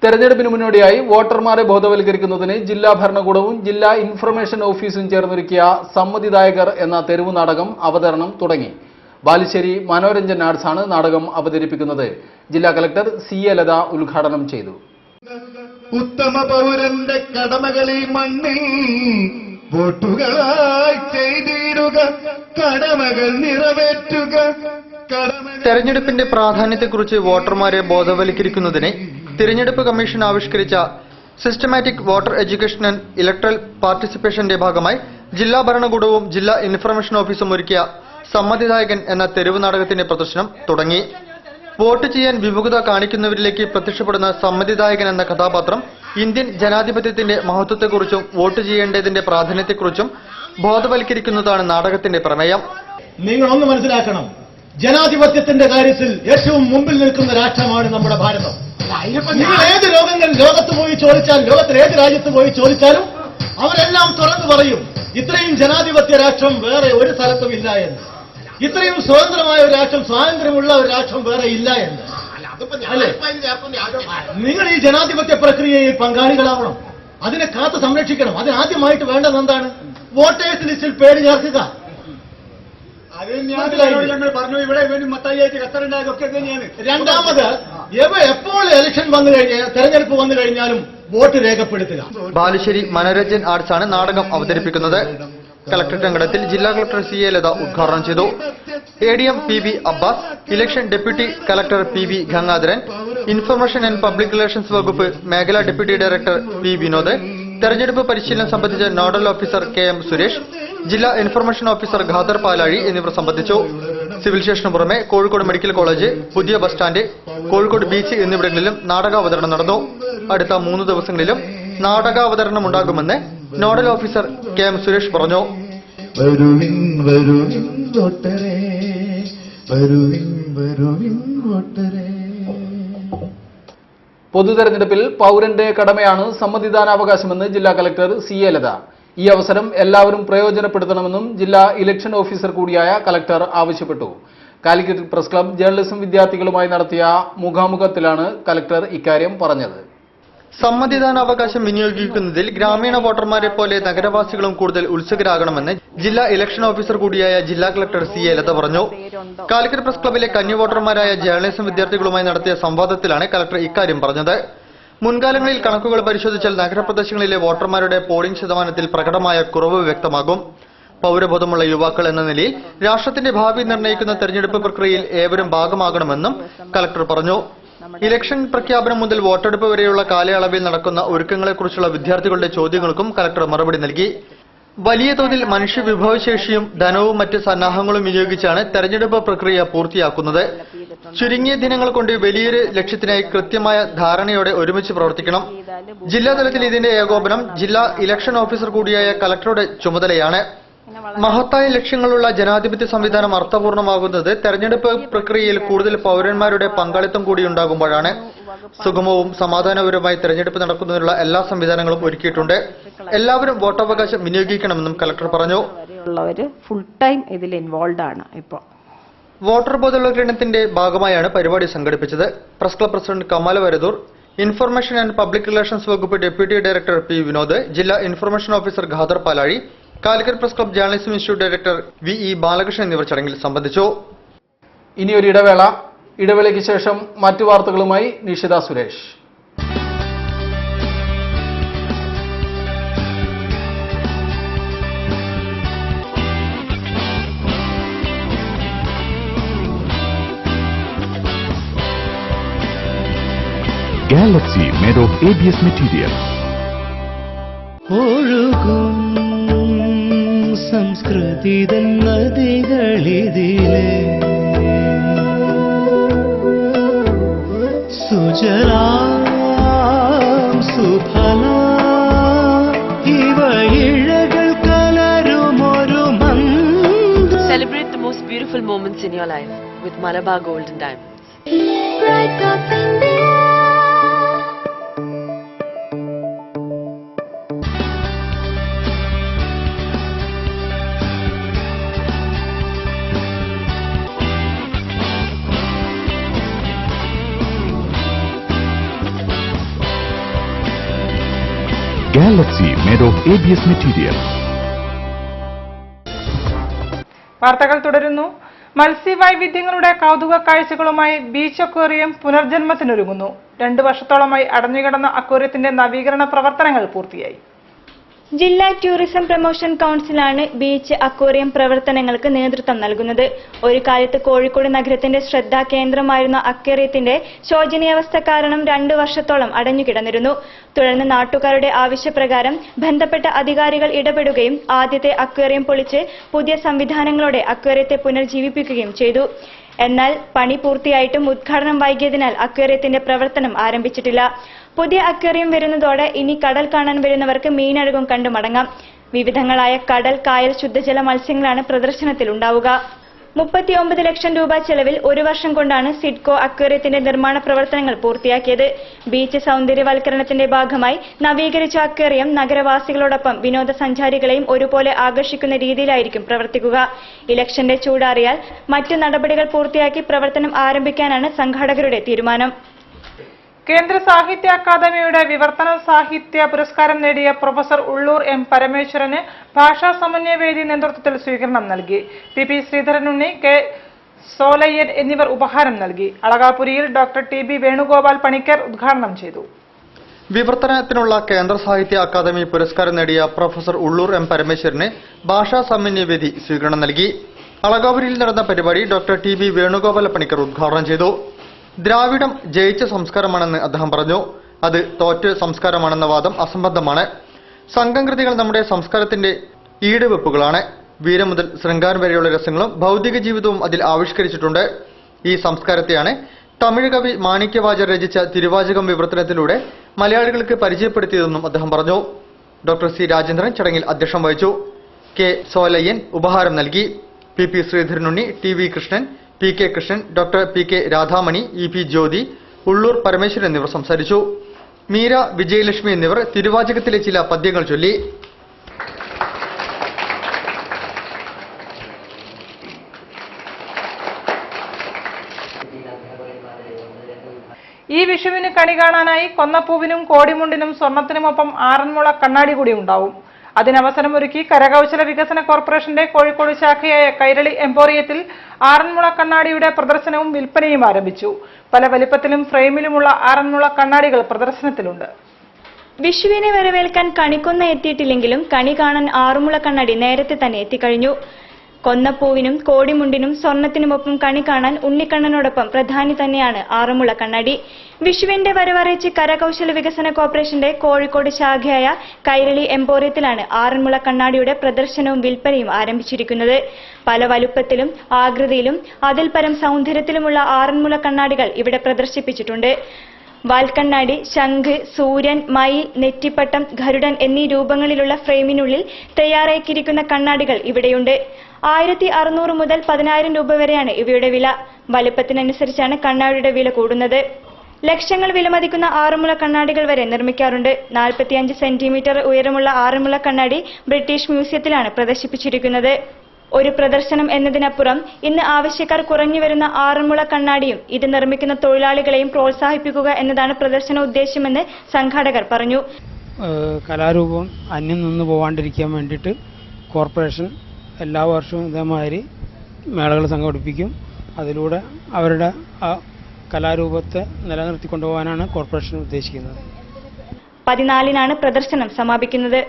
തെരഞ്ഞെടുപ്പിന് മുന്നോടിയായി വോട്ടർമാരെ ബോധവൽക്കരിക്കുന്നതിന് ജില്ലാ ഭരണകൂടവും ജില്ലാ ഇൻഫർമേഷൻ ഓഫീസും ചേർന്നൊരുക്കിയ സമ്മതിദായകർ എന്ന തെരുവു നാടകം അവതരണം തുടങ്ങി. ബാലുശ്ശേരി മനോരഞ്ജൻ ആർട്സാണ് നാടകം അവതരിപ്പിക്കുന്നത്. ജില്ലാ കളക്ടർ CA ലത ഉദ്ഘാടനം ചെയ്തു. ഉത്തമ പൗരന്റെ കടമകളി മണ്ണിൽ വോട്ടുകളായി ചെയ്തിടുക, കടമകൾ നിറവേറ്റുക. തെരഞ്ഞെടുപ്പിന്റെ പ്രാധാന്യത്തെക്കുറിച്ച് വോട്ടർമാരെ ബോധവൽക്കരിക്കുന്നതിന് തിരഞ്ഞെടുപ്പ് കമ്മീഷൻ ആവിഷ്കരിച്ച systematic voter education and electoral പാർട്ടിസിപ്പേഷന്റെ ഭാഗമായി ജില്ലാ ഭരണകൂടവും ജില്ലാ ഇൻഫർമേഷൻ ഓഫീസും ഒരുക്കിയ സമ്മതിദായകൻ എന്ന തെരുവ് നാടകത്തിന്റെ പ്രദർശനം തുടങ്ങി. വോട്ട് ചെയ്യാൻ വിമുഖത കാണിക്കുന്നവരിലേക്ക് പ്രത്യക്ഷപ്പെടുന്ന സമ്മതിദായകൻ എന്ന കഥാപാത്രം ഇന്ത്യൻ ജനാധിപത്യത്തിന്റെ മഹത്വത്തെക്കുറിച്ചും വോട്ട് ചെയ്യേണ്ടതിന്റെ പ്രാധാന്യത്തെക്കുറിച്ചും ബോധവൽക്കരിക്കുന്നതാണ് നാടകത്തിന്റെ പ്രമേയം. നിങ്ങളൊന്ന് മനസ്സിലാക്കണം, ജനാധിപത്യത്തിന്റെ കാര്യത്തിൽ ഏറ്റവും മുമ്പിൽ നിൽക്കുന്ന രാഷ്ട്രമാണ് നമ്മുടെ ഭാരതം. നിങ്ങൾ ഏത് ലോകത്ത് പോയി ചോദിച്ചാൽ, ലോകത്തിലെ ഏത് രാജ്യത്ത് പോയി ചോദിച്ചാലും അവരെല്ലാം തുറന്നു പറയും, ഇത്രയും ജനാധിപത്യ രാഷ്ട്രം വേറെ ഒരു സ്ഥലത്തും ഇല്ല എന്ന്. ഇത്രയും സ്വതന്ത്രമായ ഒരു രാഷ്ട്രം, സ്വാതന്ത്ര്യമുള്ള ഒരു രാഷ്ട്രം വേറെ ഇല്ല എന്ന്. അല്ലേ? നിങ്ങൾ ഈ ജനാധിപത്യ പ്രക്രിയയിൽ പങ്കാളികളാവണം, അതിനെ കാത്തു സംരക്ഷിക്കണം. അതിനാദ്യമായിട്ട് വേണ്ടത് എന്താണ്? വോട്ടേഴ്സ് ലിസ്റ്റിൽ പേര് ചേർക്കുക. ഞങ്ങൾ പറഞ്ഞു ഇവിടെ മത്തായിട്ട് ഖത്തറുണ്ടായതൊക്കെ തന്നെയാണ്. രണ്ടാമത് എപ്പോൾ ഇലക്ഷൻ വന്നു കഴിഞ്ഞാൽ, തെരഞ്ഞെടുപ്പ് വന്നു കഴിഞ്ഞാലും വോട്ട് രേഖപ്പെടുത്തുക. ബാലുശ്ശേരി മനോരഞ്ജൻ ആർട്സാണ് നാടകം അവതരിപ്പിക്കുന്നത്. കളക്ടറേറ്റ് അങ്കണത്തിൽ ജില്ലാ കളക്ടർ CA ലത ഉദ്ഘാടനം ചെയ്തു. ADM PV Abbas, election deputy collector PV Gangadharan, information and public relations വകുപ്പ് മേഖലാ ഡെപ്യൂട്ടി ഡയറക്ടർ P വിനോദ്, തെരഞ്ഞെടുപ്പ് പരിശീലനം സംബന്ധിച്ച നോഡൽ ഓഫീസർ KM സുരേഷ്, ജില്ലാ ഇൻഫർമേഷൻ ഓഫീസർ ഖാദർ പാലാഴി എന്നിവർ സംബന്ധിച്ചു. സിവിൽ സ്റ്റേഷന് പുറമെ കോഴിക്കോട് മെഡിക്കൽ കോളേജ്, പുതിയ ബസ് സ്റ്റാൻഡ്, കോഴിക്കോട് ബീച്ച് എന്നിവിടങ്ങളിലും നാടകാവതരണം നടന്നു. അടുത്ത 3 ദിവസങ്ങളിലും നാടകാവതരണം ഉണ്ടാകുമെന്ന് നോഡൽ ഓഫീസർ KM സുരേഷ് പറഞ്ഞു. വരുവിൻ വരുവിൻ വോട്ടരേ, വരുവിൻ വരുവിൻ വോട്ടരേ. പൊതുതെരഞ്ഞെടുപ്പിൽ പൗരന്റെ കടമയാണ് സമ്മതിദാനാവകാശമെന്ന് ജില്ലാ കളക്ടർ CA ലത. ഈ അവസരം എല്ലാവരും പ്രയോജനപ്പെടുത്തണമെന്നും ജില്ലാ ഇലക്ഷൻ ഓഫീസർ കൂടിയായ കളക്ടർ ആവശ്യപ്പെട്ടു. കാലിക്കറ്റ് പ്രസ് ക്ലബ് ജേർണലിസം വിദ്യാർത്ഥികളുമായി നടത്തിയ മുഖാമുഖത്തിലാണ് കളക്ടർ ഇക്കാര്യം പറഞ്ഞത്. സമ്മതിദാനാവകാശം വിനിയോഗിക്കുന്നതിൽ ഗ്രാമീണ വോട്ടർമാരെ പോലെ നഗരവാസികളും കൂടുതൽ ഉത്സുകരാകണമെന്ന് ജില്ലാ ഇലക്ഷൻ ഓഫീസർ കൂടിയായ ജില്ലാ കളക്ടർ CA ലത പറഞ്ഞു. കാലിക്കറ്റ് പ്രസ് ക്ലബിലെ കന്നി വോട്ടർമാരായ ജേർണലിസം വിദ്യാർത്ഥികളുമായി നടത്തിയ സംവാദത്തിലാണ് കളക്ടർ ഇക്കാര്യം പറഞ്ഞത്. മുൻകാലങ്ങളിൽ കണക്കുകൾ പരിശോധിച്ചാൽ നഗരപ്രദേശങ്ങളിലെ വോട്ടർമാരുടെ പോളിംഗ് ശതമാനത്തിൽ പ്രകടമായ കുറവ് വ്യക്തമാകും. പൗരബോധമുള്ള യുവാക്കൾ എന്ന നിലയിൽ രാഷ്ട്രത്തിന്റെ ഭാവി നിർണ്ണയിക്കുന്ന തെരഞ്ഞെടുപ്പ് പ്രക്രിയയിൽ ഏവരും ഭാഗമാകണമെന്നും കളക്ടർ പറഞ്ഞു. ഇലക്ഷൻ പ്രഖ്യാപനം മുതൽ വോട്ടെടുപ്പ് വരെയുള്ള കാലയളവിൽ നടക്കുന്ന ഒരുക്കങ്ങളെക്കുറിച്ചുള്ള വിദ്യാർത്ഥികളുടെ ചോദ്യങ്ങൾക്കും കളക്ടർ മറുപടി നൽകി. വലിയ തോതിൽ മനുഷ്യവിഭവശേഷിയും ധനവും മറ്റ് സന്നാഹങ്ങളും വിനിയോഗിച്ചാണ് തെരഞ്ഞെടുപ്പ് പ്രക്രിയ പൂർത്തിയാക്കുന്നത്. ചുരുങ്ങിയ ദിനങ്ങൾ കൊണ്ട് വലിയൊരു ലക്ഷ്യത്തിനായി കൃത്യമായ ധാരണയോടെ ഒരുമിച്ച് പ്രവർത്തിക്കണം. ജില്ലാതലത്തിൽ ഇതിന്റെ ഏകോപനം ജില്ലാ ഇലക്ഷൻ ഓഫീസർ കൂടിയായ കളക്ടറുടെ ചുമതലയാണ്. മഹത്തായ ലക്ഷ്യങ്ങളുള്ള ജനാധിപത്യ സംവിധാനം അർത്ഥപൂർണമാകുന്നത് തെരഞ്ഞെടുപ്പ് പ്രക്രിയയിൽ കൂടുതൽ പൗരന്മാരുടെ പങ്കാളിത്തം കൂടി ഉണ്ടാകുമ്പോഴാണ്. സുഗമവും സമാധാനപരവുമായി തെരഞ്ഞെടുപ്പ് നടക്കുന്നതിനുള്ള എല്ലാ സംവിധാനങ്ങളും ഒരുക്കിയിട്ടുണ്ട്. എല്ലാവരും വോട്ടവകാശം വിനിയോഗിക്കണമെന്നും കളക്ടർ പറഞ്ഞു. ഫുൾ ടൈം ഇതിൽ ഇൻവോൾവ് ആണ്. ഇപ്പോൾ വോട്ടർ ബോധവൽക്കരണത്തിന്റെ ഭാഗമായാണ് പരിപാടി സംഘടിപ്പിച്ചത്. Press club president Kamal Varadoor, information and public relations വകുപ്പ് ഡെപ്യൂട്ടി ഡയറക്ടർ പി വിനോദ്, ജില്ലാ information officer Khader Palazhi, Calicut press club journalism institute director V Balakrishnan എന്നിവർ ചടങ്ങിൽ സംബന്ധിച്ചു. ഇനിയൊരു ഇടവേളയ്ക്ക് ശേഷം മറ്റു വാർത്തകളുമായി Nishitha Suresh. Galaxy made of ABS material. ഒഴുകും സംസ്കൃതിതൻ നദികളിതിലെ സുജലാം സുഫല ഇവയിഴകൾ കലരുമൊരു മന്ദ. Celebrate the most beautiful moments in your life with Malabar Gold and Diamonds. Galaxy made of ABS material. വാർത്തകൾ തുടരുന്നു. മത്സ്യവൈവിധ്യങ്ങളുടെ കൗതുക കാഴ്ചകളുമായി ബീച്ച് അക്വേറിയം പുനർജന്മത്തിനൊരുങ്ങുന്നു. 2 വർഷത്തോളമായി അടഞ്ഞുകിടന്ന അക്വേറിയത്തിന്റെ നവീകരണ പ്രവർത്തനങ്ങൾ പൂർത്തിയായി. ജില്ലാ ടൂറിസം പ്രൊമോഷൻ കൌൺസിലാണ് ബീച്ച് അക്വേറിയം പ്രവർത്തനങ്ങൾക്ക് നേതൃത്വം നൽകുന്നത്. ഒരു കാലത്ത് കോഴിക്കോട് നഗരത്തിന്റെ ശ്രദ്ധാകേന്ദ്രമായിരുന്ന അക്വേറിയത്തിന്റെ ശോചനീയാവസ്ഥ കാരണം 2 വർഷത്തോളം അടഞ്ഞുകിടന്നിരുന്നു. തുടർന്ന് നാട്ടുകാരുടെ ആവശ്യപ്രകാരം ബന്ധപ്പെട്ട അധികാരികൾ ഇടപെടുകയും ആദ്യത്തെ അക്വേറിയം പൊളിച്ച് പുതിയ സംവിധാനങ്ങളോടെ അക്വേറിയത്തെ പുനർജീവിപ്പിക്കുകയും ചെയ്തു. എന്നാൽ പണി പൂർത്തിയായിട്ടും ഉദ്ഘാടനം വൈകിയതിനാൽ അക്വേറിയത്തിന്റെ പ്രവർത്തനം ആരംഭിച്ചിട്ടില്ല. പുതിയ അക്വേറിയം വരുന്നതോടെ ഇനി കടൽ കാണാൻ വരുന്നവർക്ക് മീനഴകും കണ്ടു മടങ്ങാം. വിവിധങ്ങളായ കടൽ, കായൽ, ശുദ്ധജല മത്സ്യങ്ങളാണ് പ്രദർശനത്തിൽ ഉണ്ടാവുക. 39 ലക്ഷം രൂപ ചെലവിൽ 1 വർഷം കൊണ്ടാണ് സിഡ്കോ അക്വേറിയത്തിന്റെ നിർമ്മാണ പ്രവർത്തനങ്ങൾ പൂർത്തിയാക്കിയത്. ബീച്ച് സൗന്ദര്യവൽക്കരണത്തിന്റെ ഭാഗമായി നവീകരിച്ച അക്വേറിയം നഗരവാസികളോടൊപ്പം വിനോദസഞ്ചാരികളെയും ഒരുപോലെ ആകർഷിക്കുന്ന രീതിയിലായിരിക്കും പ്രവർത്തിക്കുക. ഇലക്ഷന്റെ ചൂടാറിയാൽ മറ്റ് നടപടികൾ പൂർത്തിയാക്കി പ്രവർത്തനം ആരംഭിക്കാനാണ് സംഘാടകരുടെ തീരുമാനം. കേന്ദ്ര സാഹിത്യ അക്കാദമിയുടെ വിവർത്തന സാഹിത്യ പുരസ്കാരം നേടിയ പ്രൊഫസർ ഉള്ളൂർ എം പരമേശ്വരന് ഭാഷാ സമന്വയവേദി നേതൃത്വത്തിൽ സ്വീകരണം നൽകി. പി ശ്രീധരനുണ്ണി, കെ സോലയ്യൻ എന്നിവർ ഉപഹാരം നൽകി. അളകാപുരിയിൽ ഡോക്ടർ ടി.ബി. വേണുഗോപാൽ പണിക്കർ ഉദ്ഘാടനം ചെയ്തു. വിവർത്തനത്തിനുള്ള കേന്ദ്ര സാഹിത്യ അക്കാദമി പുരസ്കാരം നേടിയ പ്രൊഫസർ ഉള്ളൂർ എം പരമേശ്വരന് ഭാഷാ സമന്വയവേദി സ്വീകരണം നൽകി. അളകാപുരിയിൽ നടന്ന പരിപാടി ഡോക്ടർ ടി.ബി. വേണുഗോപാൽ പണിക്കർ ഉദ്ഘാടനം ചെയ്തു. ദ്രാവിഡം ജയിച്ച സംസ്കാരമാണെന്ന് അദ്ദേഹം പറഞ്ഞു. അത് തോറ്റ സംസ്കാരമാണെന്ന വാദം അസംബന്ധമാണ്. സംഘംകൃതികൾ നമ്മുടെ സംസ്കാരത്തിന്റെ ഈടുവെപ്പുകളാണ്. വീരം മുതൽ ശൃംഗാരം വരെയുള്ള രസങ്ങളും ഭൗതിക ജീവിതവും അതിൽ ആവിഷ്കരിച്ചിട്ടുണ്ട്. ഈ സംസ്കാരത്തെയാണ് തമിഴ് കവി മാണിക്യവാചർ രചിച്ച തിരുവാചകം വിവർത്തനത്തിലൂടെ മലയാളികൾക്ക് പരിചയപ്പെടുത്തിയതെന്നും അദ്ദേഹം പറഞ്ഞു. ഡോക്ടർ സി രാജേന്ദ്രൻ ചടങ്ങിൽ അധ്യക്ഷം വഹിച്ചു. കെ സോലയ്യൻ ഉപഹാരം നൽകി. P Sreedharanunni, T V. Krishnan, P K. Krishnan, doctor P K. Radhamani, E P. Jyothi, Ulloor Parameswaran എന്നിവർ സംസാരിച്ചു. മീര, വിജയലക്ഷ്മി എന്നിവർ തിരുവാചകത്തിലെ ചില പദ്യങ്ങൾ ചൊല്ലി. ഈ വിഷുവിന് കണി കാണാനായി കൊന്നപ്പൂവിനും കോടിമുണ്ടിനും സ്വർണത്തിനുമൊപ്പം ആറന്മുള കണ്ണാടി കൂടി ഉണ്ടാവും. അതിനവസരമൊരുക്കി കരകൗശല വികസന കോർപ്പറേഷന്റെ കോഴിക്കോട് ശാഖയായ കൈരളി എംപോറിയത്തിൽ ആറന്മുള കണ്ണാടിയുടെ പ്രദർശനവും വിൽപ്പനയും ആരംഭിച്ചു. പല വലിപ്പത്തിലും ഫ്രെയിമിലുമുള്ള ആറന്മുള കണ്ണാടികൾ പ്രദർശനത്തിലുണ്ട്. വിഷുവിനെ വരവേൽക്കാൻ കണിക്കൊന്ന എത്തിയിട്ടില്ലെങ്കിലും കണി കാണാൻ ആറന്മുള കണ്ണാടി നേരത്തെ തന്നെ എത്തിക്കഴിഞ്ഞു. കൊന്നപ്പൂവിനും കോടിമുണ്ടിനും സ്വർണത്തിനുമൊപ്പം കണി കാണാൻ ഉണ്ണിക്കണ്ണനോടൊപ്പം പ്രധാനി തന്നെയാണ് ആറന്മുള കണ്ണാടി. വിഷുവിന്റെ വരവറിയിച്ച് കരകൗശല വികസന കോർപ്പറേഷന്റെ കോഴിക്കോട് ശാഖയായ കൈരളി എംപോറിയത്തിലാണ് ആറന്മുള കണ്ണാടിയുടെ പ്രദർശനവും വിൽപ്പനയും ആരംഭിച്ചിരിക്കുന്നത്. പല വലുപ്പത്തിലും ആകൃതിയിലും അതിൽ പരം സൗന്ദര്യത്തിലുമുള്ള ആറന്മുള കണ്ണാടികൾ ഇവിടെ പ്രദർശിപ്പിച്ചിട്ടുണ്ട്. വാൽക്കണ്ണാടി, ശംഖ്, സൂര്യൻ, മയിൽ, നെറ്റിപ്പട്ടം, ഗരുഡൻ എന്നീ രൂപങ്ങളിലുള്ള ഫ്രെയിമിനുള്ളിൽ തയ്യാറാക്കിയിരിക്കുന്ന കണ്ണാടികൾ ഇവിടെയുണ്ട്. 1600 മുതൽ 10,000 രൂപ വരെയാണ് ഇവയുടെ വില. വലിപ്പത്തിനനുസരിച്ചാണ് കണ്ണാടിയുടെ വില കൂടുന്നത്. ലക്ഷങ്ങൾ വിലമതിക്കുന്ന ആറന്മുള കണ്ണാടികൾ വരെ നിർമ്മിക്കാറുണ്ട്. 45 സെന്റിമീറ്റർ ഉയരമുള്ള ആറന്മുള കണ്ണാടി ബ്രിട്ടീഷ് മ്യൂസിയത്തിലാണ് പ്രദർശിപ്പിച്ചിരിക്കുന്നത്. ഒരു പ്രദർശനം എന്നതിനപ്പുറം ഇന്ന് ആവശ്യക്കാർ കുറഞ്ഞു വരുന്ന ആറന്മുള കണ്ണാടിയും ഇത് നിർമ്മിക്കുന്ന തൊഴിലാളികളെയും പ്രോത്സാഹിപ്പിക്കുക എന്നതാണ് പ്രദർശന ഉദ്ദേശ്യമെന്ന് സംഘാടകർ പറഞ്ഞു. കലാരൂപം അന്യം നിന്ന് പോകാണ്ടിരിക്കാൻ വേണ്ടിയിട്ട് കോർപ്പറേഷൻ എല്ലാ വർഷവും ഇതേമാതിരി മേളകൾ സംഘടിപ്പിക്കും. അതിലൂടെ അവരുടെ ആ കലാരൂപത്തെ നിലനിർത്തിക്കൊണ്ടുപോകാനാണ് കോർപ്പറേഷൻ ഉദ്ദേശിക്കുന്നത്. 14-നാണ് പ്രദർശനം സമാപിക്കുന്നത്.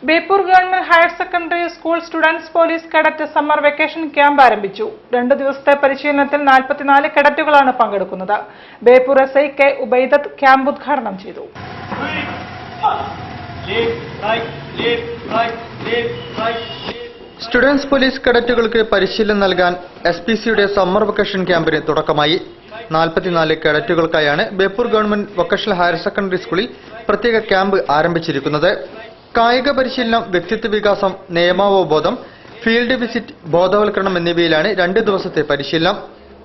Beypore government higher secondary school students police cadet summer vacation camp ആരംഭിച്ചു. 2 ദിവസത്തെ പരിശീലനത്തിൽ 44 കേഡറ്റുകളാണ് പങ്കെടുക്കുന്നത്. ബേപ്പൂർ SI കെ ഉബൈദത്ത് ക്യാമ്പ് ഉദ്ഘാടനം ചെയ്തു. സ്റ്റുഡൻസ് പോലീസ് കേഡറ്റുകൾക്ക് പരിശീലനം നൽകാൻ SPCയുടെ സമ്മർ വെക്കേഷൻ ക്യാമ്പിന് തുടക്കമായി. 44 കേഡറ്റുകൾക്കായാണ് Beypore government vocational higher secondary സ്കൂളിൽ പ്രത്യേക ക്യാമ്പ് ആരംഭിച്ചിരിക്കുന്നത്. കായിക പരിശീലനം, വ്യക്തിത്വ വികാസം, നിയമാവബോധം, ഫീൽഡ് വിസിറ്റ്, ബോധവൽക്കരണം എന്നിവയിലാണ് 2 ദിവസത്തെ പരിശീലനം.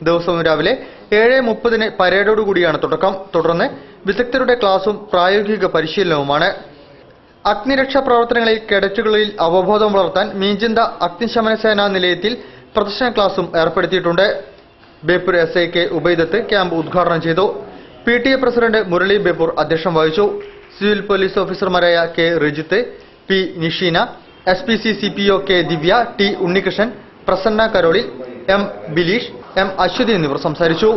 ദിവസവും രാവിലെ 7:30 പരേഡോടുകൂടിയാണ് തുടക്കം. തുടർന്ന് വിദഗ്ധരുടെ ക്ലാസും പ്രായോഗിക പരിശീലനവുമാണ്. അഗ്നിരക്ഷാ പ്രവർത്തനങ്ങളിൽ കേഡറ്റുകളിൽ അവബോധം വളർത്താൻ മീഞ്ചിന്ത അഗ്നിശമന സേനാ നിലയത്തിൽ പ്രദർശന ക്ലാസും ഏർപ്പെടുത്തിയിട്ടുണ്ട്. ബേപ്പൂർ SI കെ ഉബൈദത്ത് ക്യാമ്പ് ഉദ്ഘാടനം ചെയ്തു. PTA പ്രസിഡന്റ് മുരളി ബേപ്പൂർ അധ്യക്ഷം വഹിച്ചു. സിവിൽ പോലീസ് ഓഫീസർമാരായ K Rijith, P Nisheena, SPC CPO K Divya, T Unnikrishnan, Prasanna Karoli, M Bileesh, M Ashwathi എന്നിവർ സംസാരിച്ചു.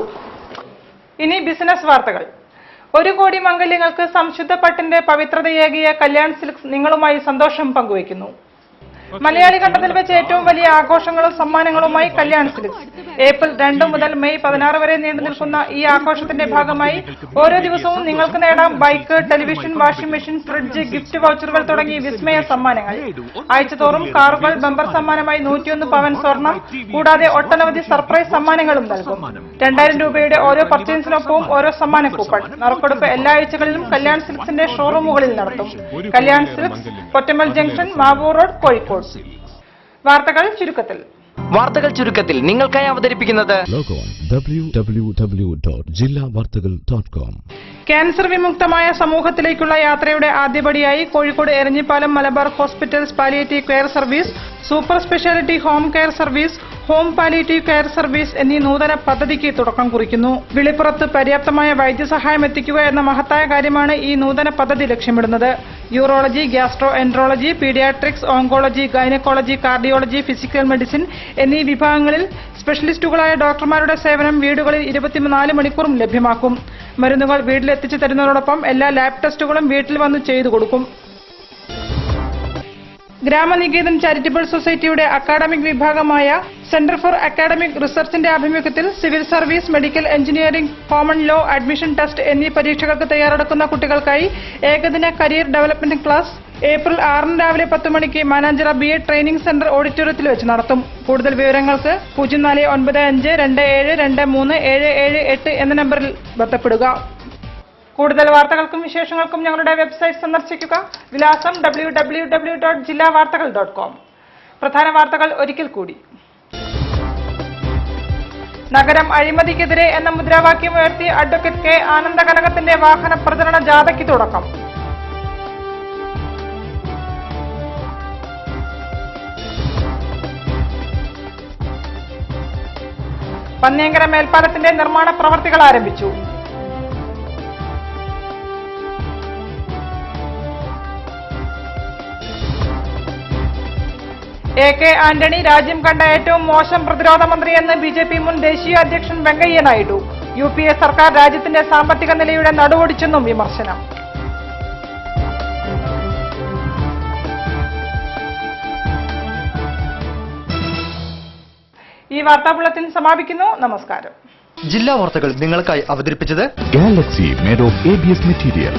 ഇനി ബിസിനസ് വാർത്തകൾ. 1 കോടി മംഗല്യങ്ങൾക്ക് സംശുദ്ധ പട്ടിന്റെ പവിത്രതയേകിയ കല്യാൺ സിൽക്സ് നിങ്ങളുമായി സന്തോഷം പങ്കുവയ്ക്കുന്നു. മലയാളി കണ്ടതിൽ വെച്ച് ഏറ്റവും വലിയ ആഘോഷങ്ങളും സമ്മാനങ്ങളുമായി കല്യാൺ സിൽക്സ്. ഏപ്രിൽ 2 മുതൽ മെയ് 16 വരെ നീണ്ടു നിൽക്കുന്ന ഈ ആഘോഷത്തിന്റെ ഭാഗമായി ഓരോ ദിവസവും നിങ്ങൾക്ക് നേടാം bike, television, washing machine, fridge, gift വൗച്ചറുകൾ തുടങ്ങി വിസ്മയ സമ്മാനങ്ങൾ. ആഴ്ചതോറും കാറുകൾ, ബമ്പർ സമ്മാനമായി 101 പവൻ സ്വർണം, കൂടാതെ ഒട്ടനവധി സർപ്രൈസ് സമ്മാനങ്ങളും നൽകും. 2000 രൂപയുടെ ഓരോ പർച്ചേസിനൊപ്പവും ഓരോ സമ്മാന കൂപ്പൺ. നറുക്കെടുപ്പ് എല്ലാ ആഴ്ചകളിലും കല്യാൺ സിൽക്സിന്റെ ഷോറൂമുകളിൽ നടത്തും. Kalyan Silks, Kottammal junction, Mavoor road, Kozhikode. വാർത്തകൾ ചുരുക്കത്തിൽ നിങ്ങൾക്കായി അവതരിപ്പിക്കുന്നത് www.jillavartagal.com. ക്യാൻസർ വിമുക്തമായ സമൂഹത്തിലേക്കുള്ള യാത്രയുടെ ആദ്യപടിയായി Kozhikode Eranhipalam Malabar hospitals palliative care service, super speciality home care service, home palliative care service എന്നീ നൂതന പദ്ധതിക്ക് തുടക്കം കുറിക്കുന്നു. വിളിപ്പുറത്ത് പര്യാപ്തമായ വൈദ്യസഹായം എത്തിക്കുക എന്ന മഹത്തായ കാര്യമാണ് ഈ നൂതന പദ്ധതി ലക്ഷ്യമിടുന്നത്. Urology, gastroenterology, paediatrics, oncology, gynaecology, cardiology, physical medicine എന്നീ വിഭാഗങ്ങളിൽ സ്പെഷ്യലിസ്റ്റുകളായ ഡോക്ടർമാരുടെ സേവനം വീടുകളിൽ 24 മണിക്കൂറും ലഭ്യമാക്കും. മരുന്നുകൾ വീട്ടിലെത്തിച്ചു തരുന്നതോടൊപ്പം എല്ലാ ലാബ് ടെസ്റ്റുകളും വീട്ടിൽ വന്ന് ചെയ്തു കൊടുക്കും. ഗ്രാമനികേതൻ ചാരിറ്റബിൾ സൊസൈറ്റിയുടെ അക്കാഡമിക് വിഭാഗമായ സെന്റർ ഫോർ അക്കാഡമിക് റിസർച്ചിന്റെ ആഭിമുഖ്യത്തിൽ civil service, medical engineering, common law, admission test എന്നീ പരീക്ഷകൾക്ക് തയ്യാറെടുക്കുന്ന കുട്ടികൾക്കായി ഏകദിന കരിയർ ഡെവലപ്മെന്റ് ക്ലാസ് ഏപ്രിൽ 6 രാവിലെ 10 മണിക്ക് മാനാഞ്ചിറ BA ട്രെയിനിംഗ് സെന്റർ ഓഡിറ്റോറിയത്തിൽ വെച്ച് നടത്തും. കൂടുതൽ വിവരങ്ങൾക്ക് 049527237778 എന്ന നമ്പറിൽ ബന്ധപ്പെടുക. കൂടുതൽ വാർത്തകൾക്കും വിശേഷങ്ങൾക്കും ഞങ്ങളുടെ വെബ്സൈറ്റ് സന്ദർശിക്കുക. വിലാസം www.jillavartagal.com. പ്രധാന വാർത്തകൾ ഒരിക്കൽ കൂടി. നഗരം അഴിമതിക്കെതിരെ എന്ന മുദ്രാവാക്യം ഉയർത്തി അഡ്വക്കേറ്റ് K ആനന്ദകനകത്തിന്റെ വാഹന പ്രചരണ ജാഥയ്ക്ക് തുടക്കം. പന്നിയങ്കര മേൽപ്പാലത്തിന്റെ നിർമ്മാണ പ്രവർത്തികൾ ആരംഭിച്ചു. AK ആന്റണി രാജ്യം കണ്ട ഏറ്റവും മോശം പ്രതിരോധ മന്ത്രിയെന്ന് BJP മുൻ ദേശീയ അധ്യക്ഷൻ വെങ്കയ്യ നായിഡു. UPA സർക്കാർ രാജ്യത്തിന്റെ സാമ്പത്തിക നിലയുടെ നടുവൊടിച്ചെന്നും വിമർശനം. ഈ വാർത്താ ബുള്ളറ്റിൻ സമാപിക്കുന്നു. നമസ്കാരം. ജില്ലാ വാർത്തകൾ നിങ്ങൾക്കായി അവതരിപ്പിച്ചത് Galaxy made of ABS material.